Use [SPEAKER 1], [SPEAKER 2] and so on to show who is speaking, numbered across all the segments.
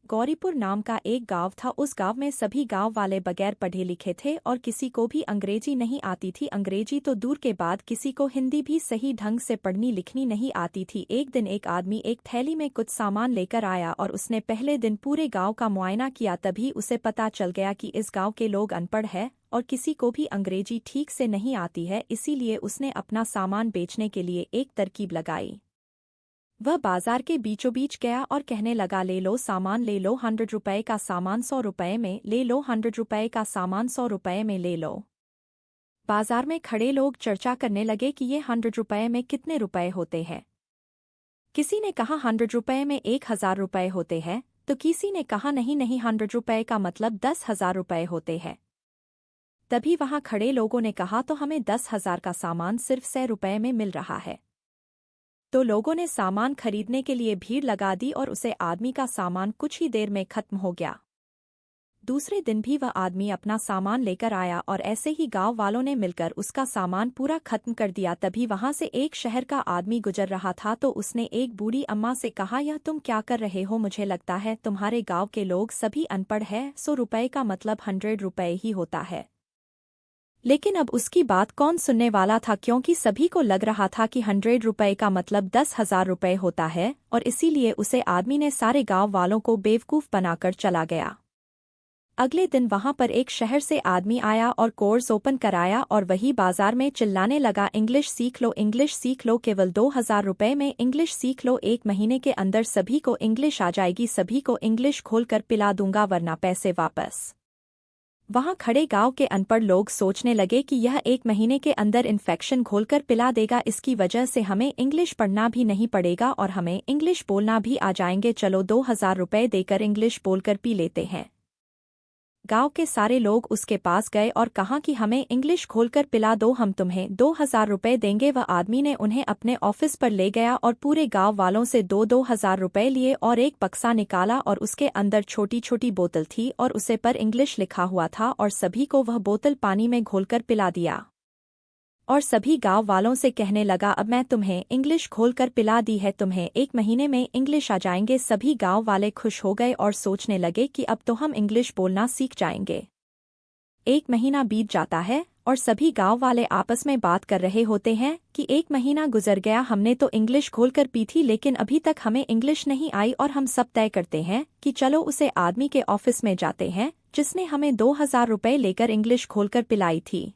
[SPEAKER 1] गौरीपुर नाम का एक गांव था। उस गांव में सभी गांव वाले बगैर पढ़े लिखे थे और किसी को भी अंग्रेजी नहीं आती थी। अंग्रेजी तो दूर के बाद किसी को हिंदी भी सही ढंग से पढ़नी लिखनी नहीं आती थी। एक दिन एक आदमी एक थैली में कुछ सामान लेकर आया और उसने पहले दिन पूरे गांव का मुआयना किया। तभी उसे पता चल गया कि इस गांव के लोग अनपढ़ हैं और किसी को भी अंग्रेजी ठीक से नहीं आती है। इसीलिए उसने अपना सामान बेचने के लिए एक तरकीब लगाई। वह बाजार के बीचों बीच गया और कहने लगा, ले लो सामान, ले लो 100 रुपए का सामान 100 रुपए में, ले लो 100 रुपए का सामान 100 रुपए में ले लो। बाजार में खड़े लोग चर्चा करने लगे कि ये 100 रुपए में कितने रुपए होते हैं। किसी ने कहा 100 रुपए में 1000 रुपए होते हैं, तो किसी ने कहा नहीं नहीं 100 रुपए का मतलब 10,000 रुपए होते हैं। तभी वहां खड़े लोगों ने कहा, तो हमें 10,000 का सामान सिर्फ 100 रुपए में मिल रहा है। तो लोगों ने सामान खरीदने के लिए भीड़ लगा दी और उसे आदमी का सामान कुछ ही देर में खत्म हो गया। दूसरे दिन भी वह आदमी अपना सामान लेकर आया और ऐसे ही गांव वालों ने मिलकर उसका सामान पूरा खत्म कर दिया। तभी वहां से एक शहर का आदमी गुजर रहा था, तो उसने एक बूढ़ी अम्मा से कहा, यह तुम क्या कर रहे हो? मुझे लगता है तुम्हारे गांव के लोग सभी अनपढ़ हैं। 100 रुपए का मतलब 100 रुपए ही होता है। लेकिन अब उसकी बात कौन सुनने वाला था, क्योंकि सभी को लग रहा था कि 100 रुपए का मतलब 10,000 रुपए होता है, और इसीलिए उसे आदमी ने सारे गांव वालों को बेवकूफ बनाकर चला गया। अगले दिन वहां पर एक शहर से आदमी आया और कोर्स ओपन कराया और वही बाजार में चिल्लाने लगा, इंग्लिश सीख लो, इंग्लिश सीख लो, केवल 2,000 रुपए में इंग्लिश सीख लो। 1 महीने के अंदर सभी को इंग्लिश आ जाएगी, सभी को इंग्लिश खोलकर पिला दूंगा, वरना पैसे वापस। वहां खड़े गांव के अनपढ़ लोग सोचने लगे कि यह 1 महीने के अंदर इन्फेक्शन घोलकर पिला देगा, इसकी वजह से हमें इंग्लिश पढ़ना भी नहीं पड़ेगा और हमें इंग्लिश बोलना भी आ जाएंगे। चलो 2,000 रुपए देकर इंग्लिश बोलकर पी लेते हैं। गांव के सारे लोग उसके पास गए और कहा कि हमें इंग्लिश खोलकर पिला दो, हम तुम्हें 2,000 रुपए देंगे। वह आदमी ने उन्हें अपने ऑफिस पर ले गया और पूरे गांव वालों से 2,000 रुपए लिए और एक बक्सा निकाला और उसके अंदर छोटी छोटी बोतल थी और उसे पर इंग्लिश लिखा हुआ था और सभी को वह बोतल पानी में घोलकर पिला दिया। और सभी गांव वालों से कहने लगा, अब मैं तुम्हें इंग्लिश खोलकर पिला दी है, तुम्हें 1 महीने में इंग्लिश आ जाएंगे। सभी गांव वाले खुश हो गए और सोचने लगे कि अब तो हम इंग्लिश बोलना सीख जाएंगे। 1 महीना बीत जाता है और सभी गांव वाले आपस में बात कर रहे होते हैं कि 1 महीना गुजर गया, हमने तो इंग्लिश खोलकर पी थी लेकिन अभी तक हमें इंग्लिश नहीं आई। और हम सब तय करते हैं कि चलो उसे आदमी के ऑफिस में जाते हैं जिसने हमें 2,000 रुपए लेकर इंग्लिश खोलकर पिलाई थी।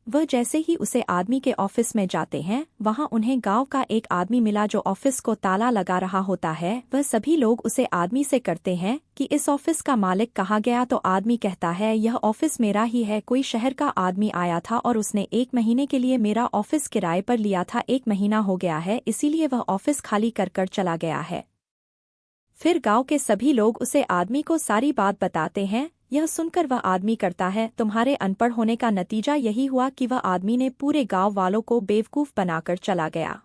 [SPEAKER 1] वह जैसे ही उसे आदमी के ऑफिस में जाते हैं, वहां उन्हें गांव का एक आदमी मिला जो ऑफिस को ताला लगा रहा होता है। वह सभी लोग उसे आदमी से करते हैं कि इस ऑफिस का मालिक कहाँ गया, तो आदमी कहता है, यह ऑफिस मेरा ही है। कोई शहर का आदमी आया था और उसने 1 महीने के लिए मेरा ऑफिस किराए पर लिया था, 1 महीना हो गया है, इसीलिए वह ऑफिस खाली कर चला गया है। फिर गांव के सभी लोग उसे आदमी को सारी बात बताते हैं। यह सुनकर वह आदमी करता है, तुम्हारे अनपढ़ होने का नतीजा यही हुआ कि वह आदमी ने पूरे गांव वालों को बेवकूफ बनाकर चला गया।